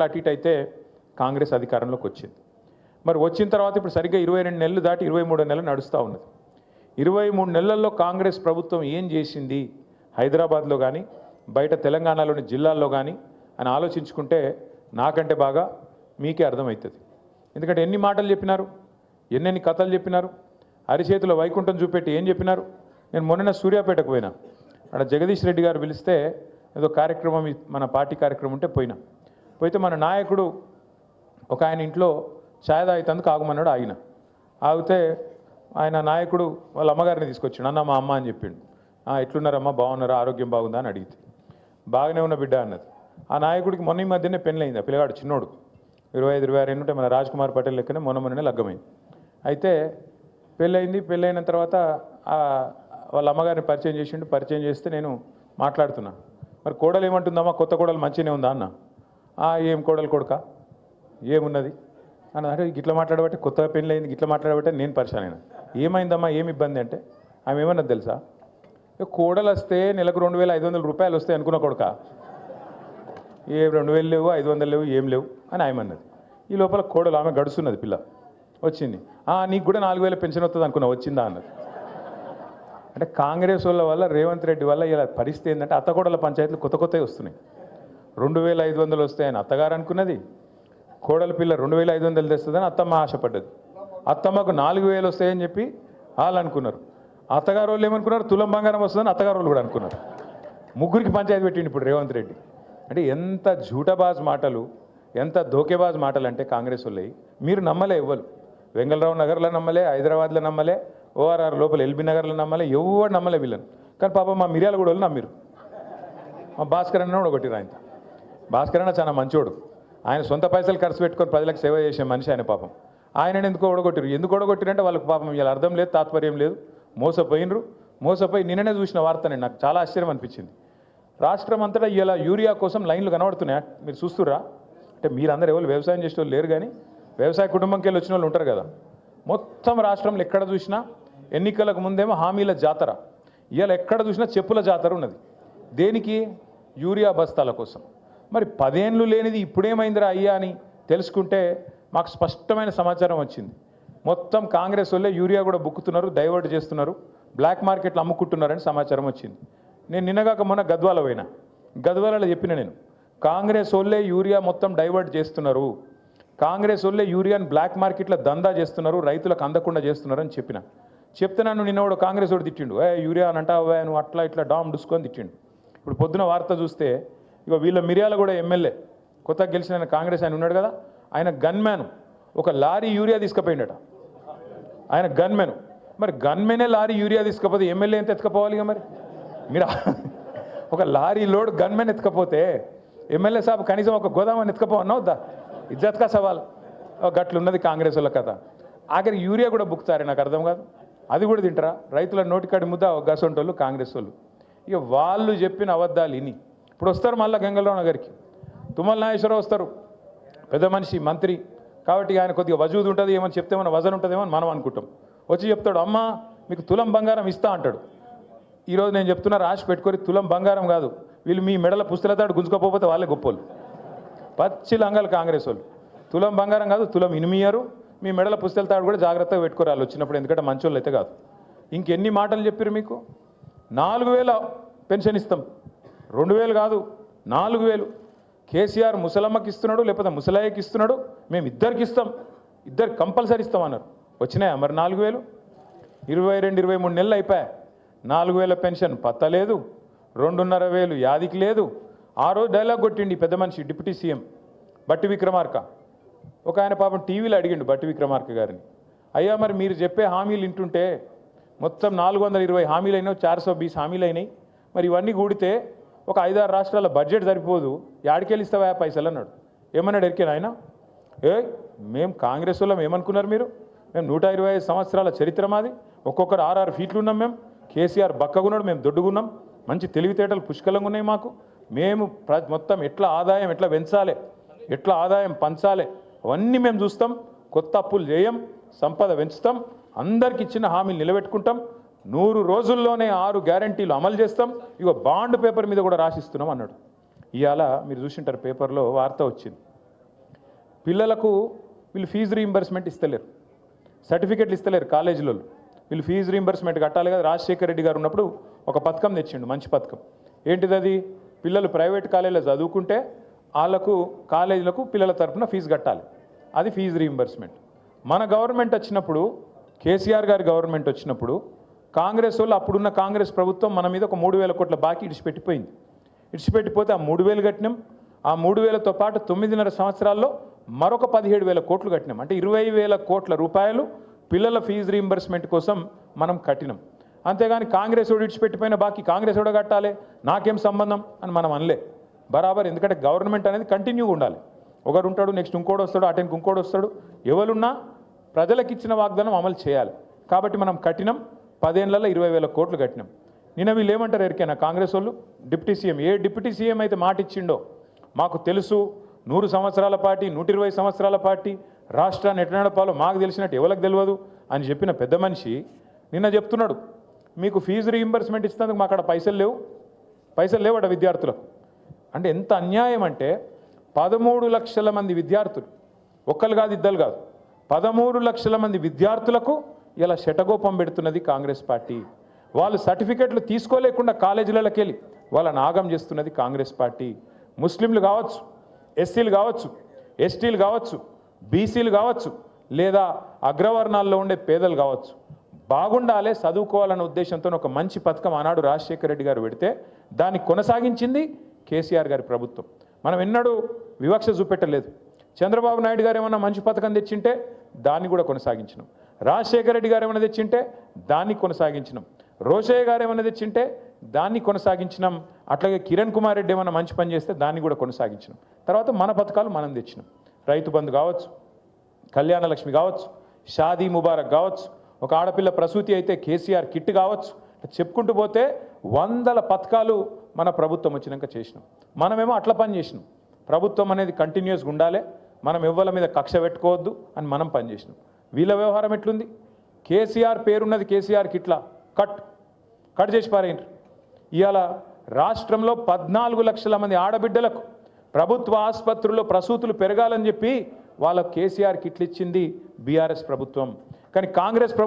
అటు ఇటు అయితే కాంగ్రెస్ అధికారంలోకి వచ్చింది. మరి వచ్చిన తర్వాత ఇప్పుడు సరిగ్గా 22 నెలలు దాటి 23 నెలలు నడుస్తూ ఉన్నది. 23 నెలల్లో కాంగ్రెస్ ప్రభుత్వం ఏం చేసింది హైదరాబాద్లో కానీ బయట తెలంగాణలోని జిల్లాల్లో కానీ అని ఆలోచించుకుంటే నాకంటే బాగా మీకే అర్థమవుతుంది. ఎందుకంటే ఎన్ని మాటలు చెప్పినారు, ఎన్నెన్ని కథలు చెప్పినారు, అరిచేతిలో వైకుంఠం చూపెట్టి ఏం చెప్పినారు. నేను మొన్న సూర్యాపేటకు పోయినా, అక్కడ జగదీష్ రెడ్డి గారు పిలిస్తే ఏదో కార్యక్రమం మన పార్టీ కార్యక్రమం ఉంటే పోయితే మన నాయకుడు ఒక ఆయన ఇంట్లో ఛాయ్ తాగుతందుకు ఆగమన్నాడు. ఆగితే ఆయన నాయకుడు వాళ్ళ అమ్మగారిని తీసుకొచ్చాడు. అన్న మా అమ్మ అని చెప్పిండు. ఎట్లున్నారమ్మా, బాగున్నారా, ఆరోగ్యం బాగుందా అని అడిగితే బాగానే ఉన్న బిడ్డ అన్నది. ఆ నాయకుడికి మొన్న ఈ మధ్యనే పెళ్ళయింది. ఆ పిల్లగాడు చిన్నోడు 25-26 ఉంటే మన రాజ్ కుమార్ పటేల్ లెక్కనే మొన్ననే లగ్గమైంది. అయితే పెళ్ళైన తర్వాత వాళ్ళ అమ్మగారిని పరిచయం చేసిండు. పరిచయం చేస్తే నేను మాట్లాడుతున్నా, మరి కోడలు ఏమంటుందమ్మా, కొత్త కోడలు మంచిగానే ఉందా అన్న. ఏం కోడలు కొడుక ఏమున్నది అన్న. అంటే గిట్లా మాట్లాడబట్టే, కొత్తగా పెళ్ళి అయింది గిట్లా మాట్లాడబట్టే నేను పరిచయం అయినా. ఏమైందమ్మా, ఏమి ఇబ్బంది అంటే ఆమె ఏమన్నది తెలుసా, కోడలు వస్తే నెలకు 2500 రూపాయలు వస్తాయి అనుకున్న కొడుక, ఏ 2000 లేవు 500 లేవు ఏం లేవు అని ఆయమన్నది. ఈ లోపల కోడలు ఆమె గడుస్తున్నది, పిల్ల వచ్చింది. నీకు కూడా 4000 పెన్షన్ వస్తుంది అనుకున్నా, వచ్చిందా అన్నది. అంటే కాంగ్రెస్ వాళ్ళ వల్ల, రేవంత్ రెడ్డి వల్ల ఇలా పరిస్థితి ఏంటంటే అత్తకోడల పంచాయతీలు కొత్తవి వస్తున్నాయి. 2500 వస్తాయని అత్తగారు అనుకున్నది, కోడల పిల్ల 2500 తెస్తుందని అత్తమ్మ ఆశపడ్డది. అత్తమ్మకు 4000 వస్తాయని చెప్పి వాళ్ళు అనుకున్నారు. అత్తగారు వాళ్ళు ఏమనుకున్నారు, తులం బంగారం వస్తుందని అత్తగారు వాళ్ళు కూడా అనుకున్నారు. ముగ్గురికి పంచాయతీ పెట్టిండు ఇప్పుడు రేవంత్ రెడ్డి. అంటే ఎంత జూటబాజ్ మాటలు, ఎంత ధోకేబాజ్ మాటలు అంటే కాంగ్రెస్ వాళ్ళవి. మీరు నమ్మలే, ఇవ్వరు. వెంగళరావు నగర్లో నమ్మలే, హైదరాబాద్లో నమ్మలే, ఓఆర్ఆర్ లోపల ఎల్బీ నగర్లో నమ్మలే, ఎవరు నమ్మలే వీళ్ళని. కానీ పాపం మా మిర్యాల కూడా వాళ్ళు నమ్మిరు. మా భాస్కర్ అన్న కూడా కొట్టిరు. భాస్కర్ అన్న చాలా మంచోడు. ఆయన సొంత పైసలు ఖర్చు పెట్టుకొని ప్రజలకు సేవ చేసే మనిషి ఆయన. పాపం ఆయన ఎందుకు ఓడగొట్టిరు. ఎందుకు ఓడగొట్టిరంటే వాళ్ళకి పాపం ఇలా అర్థం లేదు, తాత్పర్యం లేదు. మోసపోయి నిన్ననే చూసిన వార్త నాకు చాలా ఆశ్చర్యం అనిపించింది. రాష్ట్రం అంతటా ఇలా యూరియా కోసం లైన్లు కనబడుతున్నాయా, మీరు చూస్తుర్రా? అంటే మీరందరూ ఎవరు వ్యవసాయం చేసే వాళ్ళు లేరు, కానీ వ్యవసాయ కుటుంబంకి వెళ్ళి వచ్చిన వాళ్ళు ఉంటారు కదా. మొత్తం రాష్ట్రంలో ఎక్కడ చూసినా ఎన్నికలకు ముందేమో హామీల జాతర, ఇవాళ ఎక్కడ చూసినా చెప్పుల జాతర ఉన్నది. దేనికి? యూరియా బస్తాల కోసం. మరి 10 ఏళ్ళు లేనిది ఇప్పుడేమైందిరా అయ్యా అని తెలుసుకుంటే మాకు స్పష్టమైన సమాచారం వచ్చింది. మొత్తం కాంగ్రెస్ వాళ్ళే యూరియా కూడా బుక్కుతున్నారు, డైవర్ట్ చేస్తున్నారు, బ్లాక్ మార్కెట్లో అమ్ముకుంటున్నారని సమాచారం వచ్చింది. నేను నిన్నగాక మొన్న గద్వాలలో చెప్పిన, నేను కాంగ్రెస్ వాళ్ళే యూరియా మొత్తం డైవర్ట్ చేస్తున్నారు, కాంగ్రెస్ వాళ్ళే యూరియాని బ్లాక్ మార్కెట్లో దందా చేస్తున్నారు, రైతులకు అందకుండా చేస్తున్నారు అని చెప్తే నన్ను నిన్నవాడు కాంగ్రెస్ వాడు తిట్టిండు. యూరియా అని అంటావా నువ్వు, అట్లా ఇట్లా డామ్ డుసుకొని తిట్టిండు. ఇప్పుడు పొద్దున వార్త చూస్తే ఇక వీళ్ళ మిర్యాల కూడా ఎమ్మెల్యే కొత్తగా గెలిచిన కాంగ్రెస్ ఆయన ఉన్నాడు కదా, ఆయన గన్మ్యాన్ ఒక లారీ యూరియా తీసుకుపోయిండట. ఆయన గన్మెన్. మరి గన్మెనే లారీ యూరియా తీసుకపోతే ఎమ్మెల్యే ఎంత ఎత్తుకపోవాలి? ఇక మరి మీరు ఒక లారీ లోడ్ గన్మెన్ ఎత్తుకపోతే ఎమ్మెల్యే సాబ్ కనీసం ఒక గోదామని ఎత్తుకపోవన్నా వద్దా? ఇజ్జత్కా సవాల్. గట్లున్నది కాంగ్రెస్ వాళ్ళ కథ. ఆఖరికి యూరియా కూడా బుక్తారే, నాకు అర్థం కాదు. అది కూడా తింటారా? రైతుల నోటికాడి ముద్ద గసొంటోళ్ళు కాంగ్రెస్ వాళ్ళు. ఇక వాళ్ళు చెప్పిన అబద్ధాలు ఇని ఇప్పుడు వస్తారు మళ్ళీ గంగలరావు నగర్కి. తుమ్మల నాగేశ్వరరావు వస్తారు, పెద్ద మనిషి, మంత్రి కాబట్టి ఆయన కొద్దిగా వజూదు ఉంటుంది, ఏమని చెప్తే మన వజన్ ఉంటుందేమో అని మనం అనుకుంటాం. వచ్చి చెప్తాడు, అమ్మ మీకు తులం బంగారం ఇస్తా అంటాడు. ఈరోజు నేను చెప్తున్నా, రాసి పెట్టుకొని తులం బంగారం కాదు, వీళ్ళు మీ మెడల పుస్తలతాడు గుంజుకోకపోతే వాళ్ళే గొప్పోళ్ళు. పచ్చి లంగాలు కాంగ్రెస్ వాళ్ళు. తులం బంగారం కాదు, తులం ఇనిమియారు, మీ మెడల పుస్తలతాడు కూడా జాగ్రత్తగా పెట్టుకోరు వాళ్ళు వచ్చినప్పుడు, ఎందుకంటే మంచోళ్ళు అయితే కాదు. ఇంకెన్ని మాటలు చెప్పారు మీకు. 4000 పెన్షన్ ఇస్తాం, 2000 కాదు 4000. కేసీఆర్ ముసలమ్మకి ఇస్తున్నాడు, లేకపోతే ముసలాయికి ఇస్తున్నాడు, మేము ఇద్దరికి ఇస్తాం, ఇద్దరు కంపల్సరీ ఇస్తామన్నారు. వచ్చినాయా మరి 4000? 22-23 నెలలు అయిపోయాయి. 4000 పెన్షన్ పత్తలేదు, 2500 యాదికి లేదు. ఆ రోజు డైలాగ్ కొట్టిండి పెద్ద మనిషి డిప్యూటీ సీఎం బట్టి విక్రమార్క. ఒక ఆయన పాపం టీవీలో అడిగిండు బట్టి విక్రమార్క గారిని, అయ్యా మరి మీరు చెప్పే హామీలు వింటుంటే మొత్తం 420 హామీలు అయినాయి, 420 హామీలు అయినాయి, మరి ఇవన్నీ కూడితే ఒక 5-6 రాష్ట్రాల బడ్జెట్ సరిపోదు, యాడికెళ్ళి ఇస్తావా పైసలు అన్నాడు. ఏమన్నాడు ఎరికేనా ఆయన? మేము కాంగ్రెస్ వాళ్ళం ఏమనుకున్నారు మీరు? మేము 125 సంవత్సరాల చరిత్ర మాది, ఒక్కొక్కరు 6-6 ఫీట్లు ఉన్నాం మేము. కేసీఆర్ బక్కగున్నాడు, మేము దొడ్డుగున్నాం, మంచి తెలివితేటలు పుష్కలంగా ఉన్నాయి మాకు. మేము మొత్తం ఎట్లా ఆదాయం ఎట్లా పెంచాలి, ఎట్లా ఆదాయం పంచాలి అవన్నీ మేము చూస్తాం. కొత్త అప్పులు చేయం, సంపద పెంచుతాం, అందరికి ఇచ్చిన హామీలు నిలబెట్టుకుంటాం, 100 రోజుల్లోనే 6 గ్యారంటీలు అమలు చేస్తాం, ఇగో బాండ్ పేపర్ మీద కూడా రాసిస్తున్నాం అన్నాడు. ఇవాళ మీరు చూసింటారు పేపర్లో వార్త వచ్చింది, పిల్లలకు వీళ్ళు ఫీజు రీయింబర్స్మెంట్ ఇస్తలేరు, సర్టిఫికెట్లు ఇస్తలేరు కాలేజీలో. వీళ్ళు ఫీజు రీయింబర్స్మెంట్ కట్టాలి కదా. రాజశేఖర రెడ్డి గారు ఉన్నప్పుడు ఒక పథకం తెచ్చిండు, మంచి పథకం. ఏంటిది అది? పిల్లలు ప్రైవేట్ కాలేజీలో చదువుకుంటే వాళ్ళకు కాలేజీలకు పిల్లల తరఫున ఫీజు కట్టాలి, అది ఫీజు రీయింబర్స్మెంట్. మన గవర్నమెంట్ వచ్చినప్పుడు, కేసీఆర్ గారి గవర్నమెంట్ వచ్చినప్పుడు కాంగ్రెస్ వాళ్ళు, అప్పుడున్న కాంగ్రెస్ ప్రభుత్వం మన మీద ఒక 3,000 కోట్ల బాకీ ఇడిచిపెట్టిపోయింది. ఇడిచిపెట్టిపోతే ఆ 3,000 కట్టినాం. ఆ 3,000తో పాటు 9.5 సంవత్సరాల్లో మరొక 17,000 కోట్లు కట్టినాం. అంటే 20,000 కోట్ల రూపాయలు పిల్లల ఫీజు రీయింబర్స్మెంట్ కోసం మనం కట్టినాం. అంతేగాని కాంగ్రెస్ వాడు ఇడిచిపెట్టిపోయిన బాకీ కాంగ్రెస్ వాడు కట్టాలి, నాకేం సంబంధం అని మనం అనలే. బరాబర్. ఎందుకంటే గవర్నమెంట్ అనేది కంటిన్యూగా ఉండాలి. ఒకడు ఉంటాడు, నెక్స్ట్ ఇంకోటి వస్తాడు, అటెండ్కి ఇంకోటి వస్తాడు. ఎవరున్నా ప్రజలకు ఇచ్చిన వాగ్దానం అమలు చేయాలి. కాబట్టి మనం కట్టినాం. 10 ఏళ్లలో 20,000 కోట్లు కట్టినాం. నిన్న వీళ్ళు ఏమంటారు ఎరికైనా కాంగ్రెస్ వాళ్ళు? డిప్యూటీ సీఎం, ఏ డిప్యూటీ సీఎం అయితే మాట ఇచ్చిండో మాకు తెలుసు, 100 సంవత్సరాల పార్టీ, 120 సంవత్సరాల పార్టీ, రాష్ట్రాన్ని ఎట్లా నడపాలో మాకు తెలిసినట్టు ఎవరికి తెలియదు అని చెప్పిన పెద్ద మనిషి నిన్న చెప్తున్నాడు, మీకు ఫీజు రీయింబర్స్మెంట్ ఇస్తున్నందుకు మా అక్కడ పైసలు లేవట విద్యార్థులకు. అంటే ఎంత అన్యాయం అంటే 13 లక్షల మంది విద్యార్థులు, ఒక్కరు కాదు ఇద్దరు కాదు, 13 లక్షల మంది విద్యార్థులకు ఇలా శటగోపం పెడుతున్నది కాంగ్రెస్ పార్టీ. వాళ్ళు సర్టిఫికెట్లు తీసుకోలేకుండా కాలేజీలకి వెళ్ళి వాళ్ళని ఆగం చేస్తున్నది కాంగ్రెస్ పార్టీ. ముస్లింలు కావచ్చు, ఎస్సీలు కావచ్చు, ఎస్టీలు కావచ్చు, బీసీలు కావచ్చు, లేదా అగ్రవర్ణాల్లో ఉండే పేదలు కావచ్చు, బాగుండాలి, చదువుకోవాలన్న ఉద్దేశంతో ఒక మంచి పథకం ఆనాడు రాజశేఖర రెడ్డి గారు పెడితే దాన్ని కొనసాగించింది కేసీఆర్ గారి ప్రభుత్వం. మనం ఎన్నడూ వివక్ష చూపెట్టలేదు. చంద్రబాబు నాయుడు గారు ఏమన్నా మంచి పథకం తెచ్చింటే దాన్ని కూడా కొనసాగించినాం. రాజశేఖర రెడ్డి గారు ఏమైనా తెచ్చింటే దాన్ని కొనసాగించినాం. రోషయ్య గారు ఏమైనా తెచ్చింటే దాన్ని కొనసాగించినాం. అట్లాగే కిరణ్ కుమార్ రెడ్డి ఏమైనా మంచి పని చేస్తే దాన్ని కూడా కొనసాగించినాం. తర్వాత మన పథకాలు మనం తెచ్చినాం. రైతు బంధు కావచ్చు, కళ్యాణ లక్ష్మి కావచ్చు, షాదీ ముబారక్ కావచ్చు, ఒక ఆడపిల్ల ప్రసూతి అయితే కేసీఆర్ కిట్ కావచ్చు, చెప్పుకుంటూ పోతే వందల పథకాలు మన ప్రభుత్వం వచ్చినాక చేసినాం. మనమేమో అట్లా పని చేసినాం. ప్రభుత్వం అనేది కంటిన్యూస్గా ఉండాలి, మనం ఎవ్వల మీద కక్ష పెట్టుకోవద్దు అని మనం పని చేసినాం. వీళ్ళ వ్యవహారం ఎట్లుంది? కేసీఆర్ పేరున్నది కేసీఆర్ కిట్లా కట్ చేసి పారేయండి. ఇవాళ రాష్ట్రంలో 14 లక్షల మంది ఆడబిడ్డలకు ప్రభుత్వ ఆసుపత్రుల్లో ప్రసూతులు పెరగాలని చెప్పి వాళ్ళ కేసీఆర్ కిట్లు ఇచ్చింది బీఆర్ఎస్ ప్రభుత్వం. కానీ కాంగ్రెస్ ప్రభుత్వం